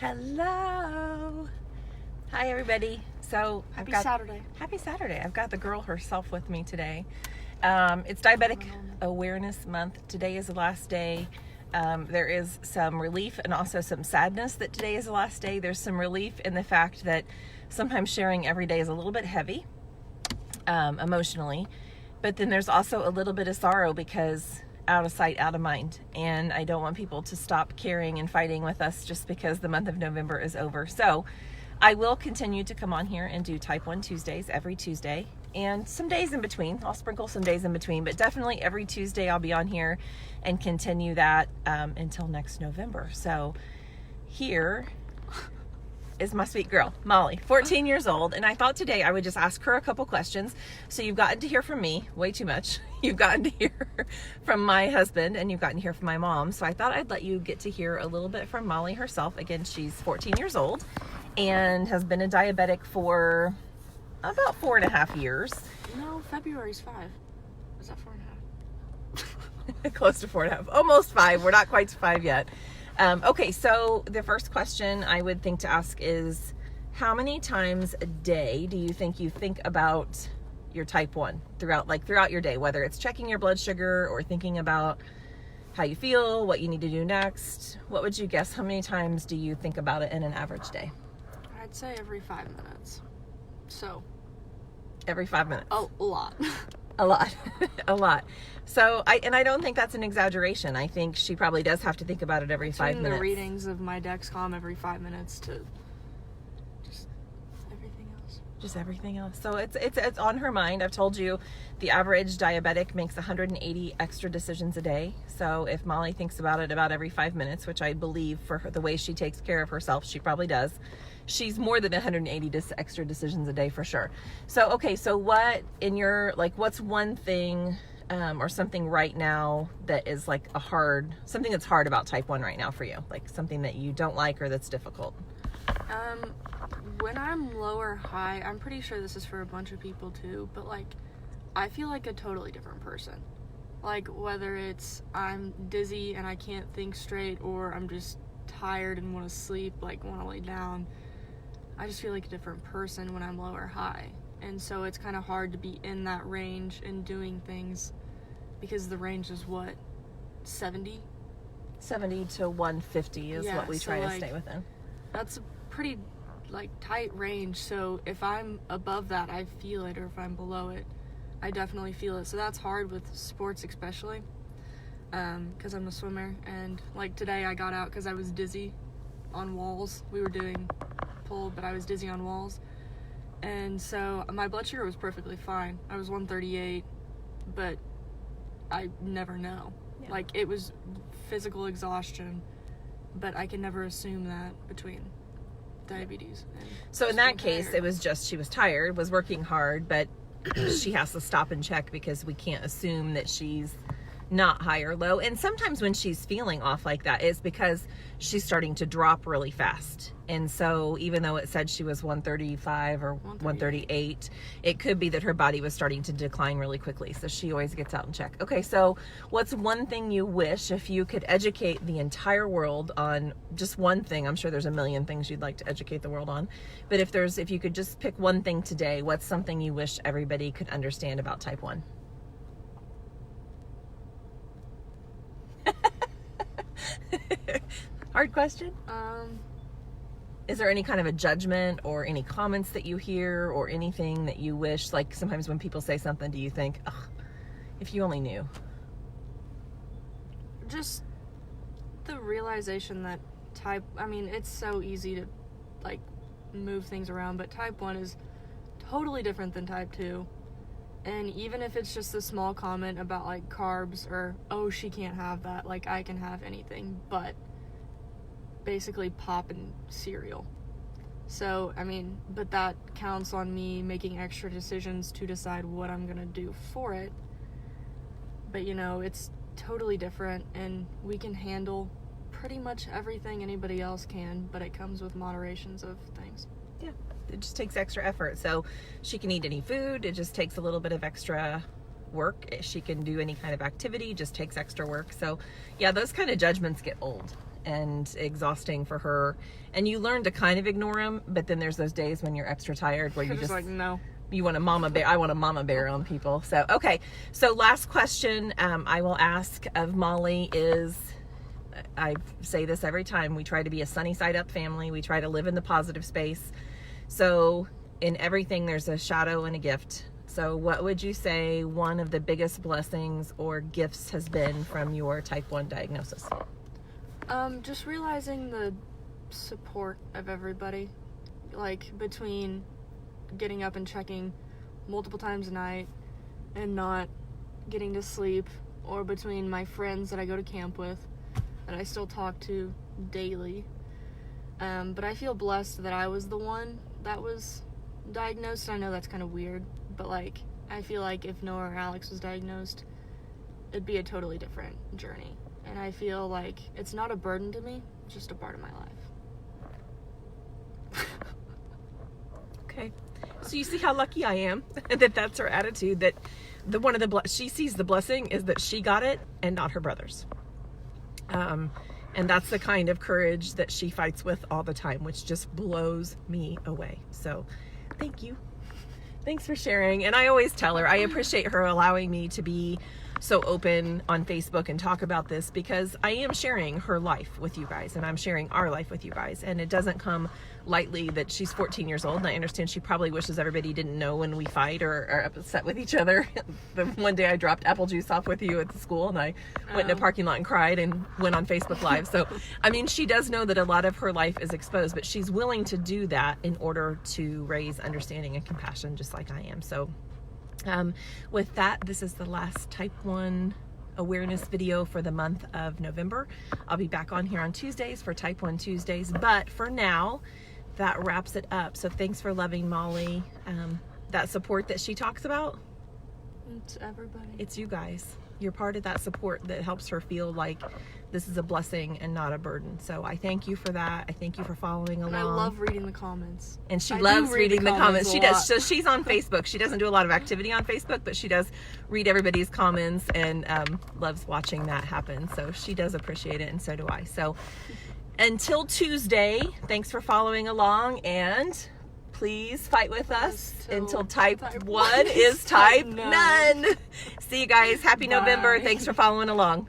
Hello. Hi, everybody. So Happy Saturday. I've got the girl herself with me today. It's Diabetic Awareness Month. Today is the last day. There is some relief and also some sadness that today is the last day. There's some relief in the fact that sometimes sharing every day is a little bit heavy emotionally, but then there's also a little bit of sorrow because out of sight, out of mind. And I don't want people to stop caring and fighting with us just because the month of November is over. So I will continue to come on here and do Type 1 Tuesdays every Tuesday and some days in between. I'll sprinkle some days in between, but definitely every Tuesday I'll be on here and continue that until next November. So here is my sweet girl, Molly, 14 years old. And I thought today I would just ask her a couple questions. So you've gotten to hear from me way too much. You've gotten to hear from my husband and you've gotten to hear from my mom. So I thought I'd let you get to hear a little bit from Molly herself. Again, she's 14 years old and has been a diabetic for about 4.5 years. No, February's 5. Is that 4.5? Close to 4.5, almost 5. We're not quite to 5 yet. Okay, so the first question I would think to ask is, how many times a day do you think about your type 1 throughout your day, whether it's checking your blood sugar or thinking about how you feel, what you need to do next? What would you guess? How many times do you think about it in an average day? I'd say every 5 minutes. So every 5 minutes. A lot. A lot. A lot. So I don't think that's an exaggeration. I think she probably does have to think about it every 5 minutes. The readings of my Dexcom every 5 minutes to just everything else. Just everything else. So it's on her mind. I've told you the average diabetic makes 180 extra decisions a day. So if Molly thinks about it about every 5 minutes, which I believe for her, the way she takes care of herself, she probably does. She's more than 180 extra decisions a day for sure. So, okay, so what in your, what's one thing or something right now that is something that's hard about type 1 right now for you? Like something that you don't like or that's difficult? When I'm low or high, I'm pretty sure this is for a bunch of people too, but I feel like a totally different person. Like whether it's I'm dizzy and I can't think straight, or I'm just tired and want to sleep, want to lay down. I just feel like a different person when I'm low or high. And so it's kind of hard to be in that range and doing things because the range is what, 70? 70 to 150 is what we try to stay within. That's a pretty tight range. So if I'm above that, I feel it, or if I'm below it, I definitely feel it. So that's hard with sports, especially because I'm a swimmer. And today I got out because I was dizzy on walls. We were doing pull, but I was dizzy on walls, and so my blood sugar was perfectly fine. I was 138, but I never know. Yeah. It was physical exhaustion, but I can never assume that between diabetes. So in that case, it was just she was tired, was working hard, but she has to stop and check because we can't assume that she's not high or low. And sometimes when she's feeling off like that, it's because she's starting to drop really fast. And so even though it said she was 135 or 138, it could be that her body was starting to decline really quickly. So she always gets out and check. Okay, so what's one thing you wish, if you could educate the entire world on just one thing? I'm sure there's a million things you'd like to educate the world on, but if you could just pick one thing today, what's something you wish everybody could understand about type 1? Hard question. Is there any kind of a judgment or any comments that you hear or anything that you wish, sometimes when people say something, do you think, ugh, if you only knew? Just the realization that it's so easy to move things around, but type 1 is totally different than type 2. And even if it's just a small comment about carbs, or, oh, she can't have that, I can have anything but basically pop and cereal. So, but that counts on me making extra decisions to decide what I'm gonna do for it. But it's totally different, and we can handle pretty much everything anybody else can, but it comes with moderations of things. Yeah. It just takes extra effort. So she can eat any food. It just takes a little bit of extra work. She can do any kind of activity, just takes extra work. So yeah, those kind of judgments get old. and exhausting for her. And you learn to kind of ignore them, but then there's those days when you're extra tired where you just like, no. You want a mama bear. I want a mama bear on people. So, okay. So last question I will ask of Molly is, I say this every time, we try to be a sunny side up family. We try to live in the positive space. So in everything, there's a shadow and a gift. So what would you say one of the biggest blessings or gifts has been from your type 1 diagnosis? Just realizing the support of everybody, like between getting up and checking multiple times a night and not getting to sleep, or between my friends that I go to camp with that I still talk to daily. But I feel blessed that I was the one that was diagnosed. I know that's kind of weird, but like I feel like if Noah or Alex was diagnosed, it'd be a totally different journey. And I feel like it's not a burden to me, it's just a part of my life. Okay. So you see how lucky I am that that's her attitude, that she sees the blessing is that she got it and not her brothers. And that's the kind of courage that she fights with all the time, which just blows me away. So thank you. Thanks for sharing. And I always tell her, I appreciate her allowing me to be so open on Facebook and talk about this, because I am sharing her life with you guys, and I'm sharing our life with you guys. And it doesn't come lightly that she's 14 years old. And I understand she probably wishes everybody didn't know when we fight or are upset with each other. The one day I dropped apple juice off with you at the school, and I went in a parking lot and cried and went on Facebook Live. So, I mean, she does know that a lot of her life is exposed, but she's willing to do that in order to raise understanding and compassion, just like I am. So with that, this is the last type 1 awareness video for the month of November. I'll be back on here on Tuesdays for type 1 Tuesdays, but for now, that wraps it up. So thanks for loving Molly. That support that she talks about, it's everybody. It's you guys. You're part of that support that helps her feel like this is a blessing and not a burden. So I thank you for that. I thank you for following along. And I love reading the comments. And she loves reading the comments. She does. So she's on Facebook. She doesn't do a lot of activity on Facebook, but she does read everybody's comments and loves watching that happen. So she does appreciate it, and so do I. So until Tuesday, thanks for following along, and please fight with us until type 1 is type none. See you guys. Happy Bye. November. Thanks for following along.